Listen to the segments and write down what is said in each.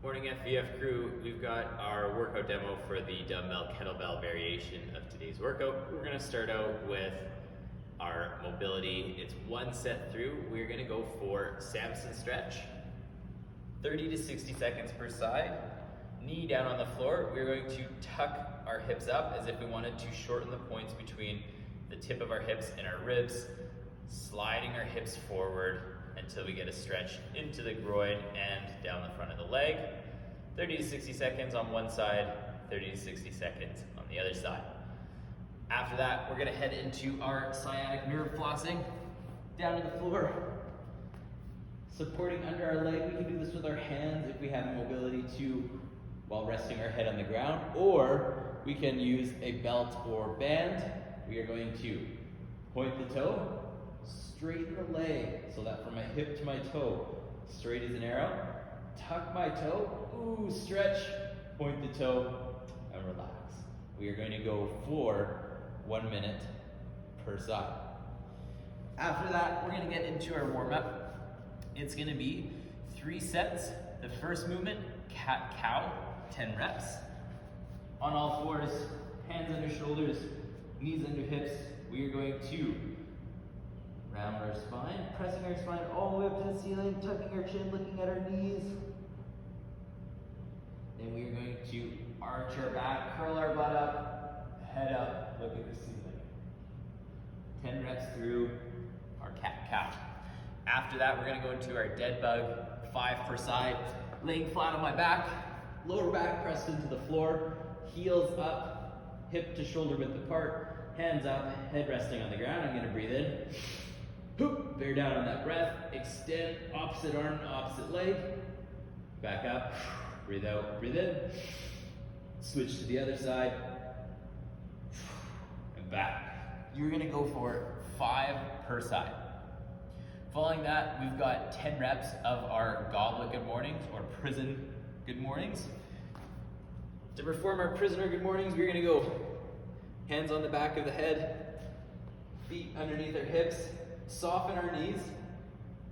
Morning FVF crew, we've got our workout demo for the dumbbell kettlebell variation of today's workout. We're going to start out with our mobility. It's one set through. We're going to go for Samson stretch, 30 to 60 seconds per side. Knee down on the floor. We're going to tuck our hips up as if we wanted to shorten the points between the tip of our hips and our ribs, sliding our hips forward until we get a stretch into the groin and down the front of the leg. 30 to 60 seconds on one side, 30 to 60 seconds on the other side. After that, we're gonna head into our sciatic nerve flossing, down to the floor, supporting under our leg. We can do this with our hands if we have the mobility to, while resting our head on the ground, or we can use a belt or band. We are going to point the toe, straighten the leg so that from my hip to my toe, straight as an arrow. Tuck my toe, ooh, stretch, point the toe, and relax. We are going to go for 1 minute per side. After that, we're going to get into our warm-up. It's going to be 3 sets. The first movement, cat-cow, 10 reps. On all fours, hands under shoulders, knees under hips. We are going to round our spine, pressing our spine all the way up to the ceiling, tucking our chin, looking at our knees. Then we are going to arch our back, curl our butt up, head up, look at the ceiling. 10 reps through our cat-cow. After that, we're going to go into our dead bug, 5 per side, laying flat on my back, lower back pressed into the floor, heels up, hip to shoulder width apart, hands up, head resting on the ground. I'm going to breathe in. Hoop, bear down on that breath, extend opposite arm, opposite leg, back up, breathe out, breathe in, switch to the other side, and back. You're gonna go for 5 per side. Following that, we've got 10 reps of our goblet good mornings or prison good mornings. To perform our prisoner good mornings, we're gonna go hands on the back of the head, feet underneath our hips, soften our knees,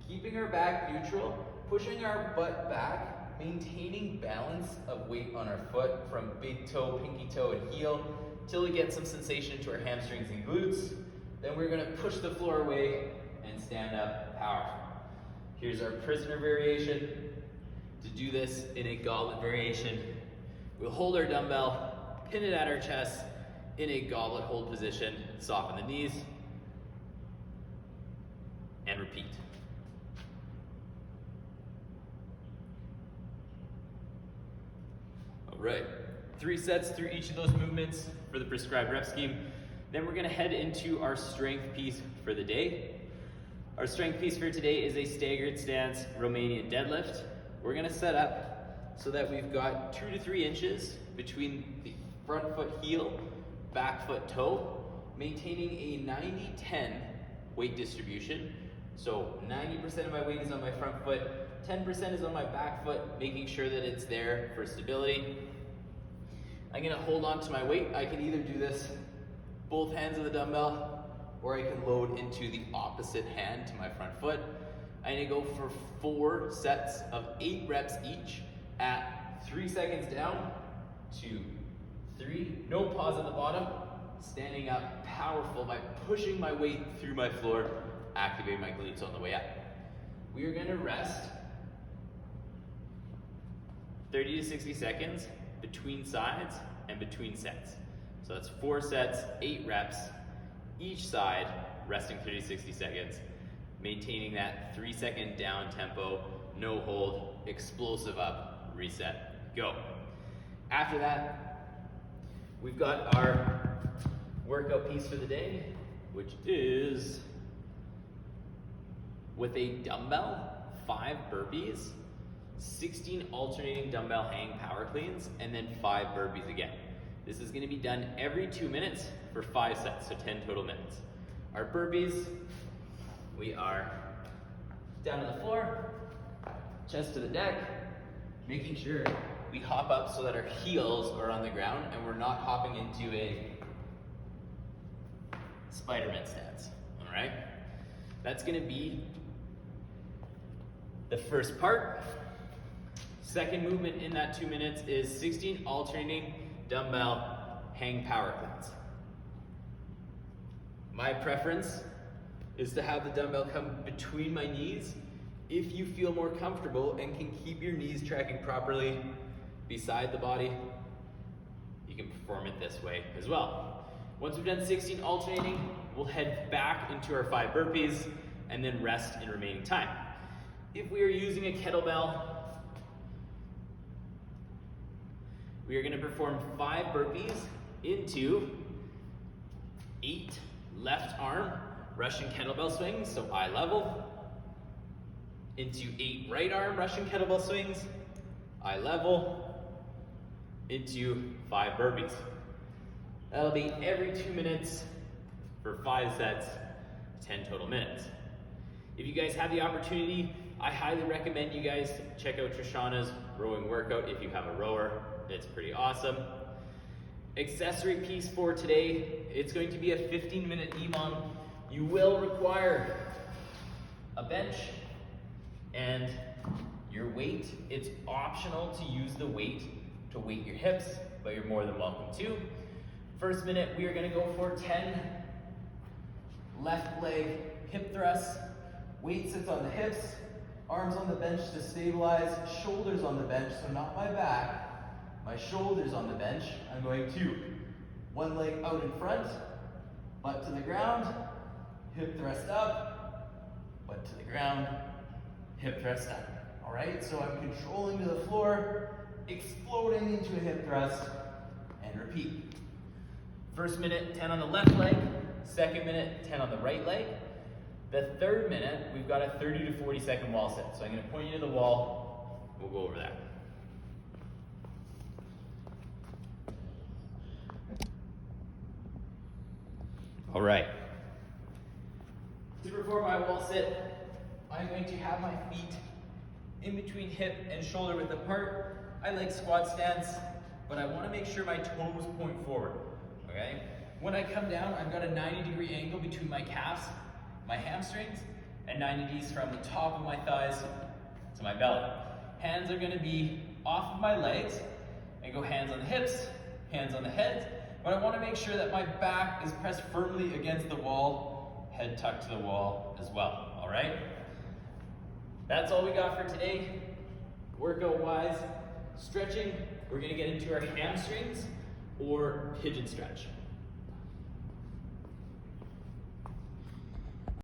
keeping our back neutral, pushing our butt back, maintaining balance of weight on our foot from big toe, pinky toe, and heel, till we get some sensation to our hamstrings and glutes. Then we're gonna push the floor away and stand up powerful. Here's our prisoner variation. To do this in a goblet variation, we'll hold our dumbbell, pin it at our chest in a goblet hold position, soften the knees, and repeat. All right, 3 sets through each of those movements for the prescribed rep scheme. Then we're gonna head into our strength piece for the day. Our strength piece for today is a staggered stance Romanian deadlift. We're gonna set up so that we've got 2 to 3 inches between the front foot heel, back foot toe, maintaining a 90-10 weight distribution. So 90% of my weight is on my front foot, 10% is on my back foot, making sure that it's there for stability. I'm gonna hold on to my weight. I can either do this both hands of the dumbbell, or I can load into the opposite hand to my front foot. I'm gonna go for 4 sets of 8 reps each at 3 seconds down, 2, 3, no pause at the bottom, standing up powerful by pushing my weight through my floor, activate my glutes on the way up. We are gonna rest 30 to 60 seconds between sides and between sets. So that's 4 sets, 8 reps, each side resting 30 to 60 seconds, maintaining that 3-second down tempo, no hold, explosive up, reset, go. After that, we've got our workout piece for the day, which is with a dumbbell, 5 burpees, 16 alternating dumbbell hang power cleans, and then 5 burpees again. This is gonna be done every 2 minutes for 5 sets, so 10 total minutes. Our burpees, we are down on the floor, chest to the deck, making sure we hop up so that our heels are on the ground and we're not hopping into a Spider-Man stance, all right? That's gonna be the first part. Second movement in that 2 minutes is 16 alternating dumbbell hang power cleans. My preference is to have the dumbbell come between my knees if you feel more comfortable and can keep your knees tracking properly beside the body. You can perform it this way as well. Once we've done 16 alternating, we'll head back into our 5 burpees and then rest in remaining time. If we are using a kettlebell, we are going to perform 5 burpees into 8 left arm Russian kettlebell swings, so eye level, into 8 right arm Russian kettlebell swings, eye level, into 5 burpees. That'll be every 2 minutes for 5 sets, 10 total minutes. If you guys have the opportunity, I highly recommend you guys check out Trishana's rowing workout if you have a rower. It's pretty awesome. Accessory piece for today, it's going to be a 15-minute EMOM. You will require a bench and your weight. It's optional to use the weight to weight your hips, but you're more than welcome to. First minute, we are going to go for 10 left leg hip thrusts. Weight sits on the hips, arms on the bench to stabilize, shoulders on the bench, so not my back, my shoulders on the bench. I'm going to one leg out in front, butt to the ground, hip thrust up, butt to the ground, hip thrust up. All right, so I'm controlling to the floor, exploding into a hip thrust, and repeat. First minute, 10 on the left leg. Second minute, 10 on the right leg. The third minute, we've got a 30 to 40 second wall sit. So I'm going to point you to the wall. We'll go over that. All right. To perform my wall sit, I'm going to have my feet in between hip and shoulder width apart. I like squat stance, but I want to make sure my toes point forward. Okay? When I come down, I've got a 90-degree angle between my calves, my hamstrings, and 90 degrees from the top of my thighs to my belly. Hands are going to be off of my legs and go hands on the hips, hands on the head, but I want to make sure that my back is pressed firmly against the wall, head tucked to the wall as well. All right? That's all we got for today. Workout-wise, stretching, we're going to get into our hamstrings or pigeon stretch.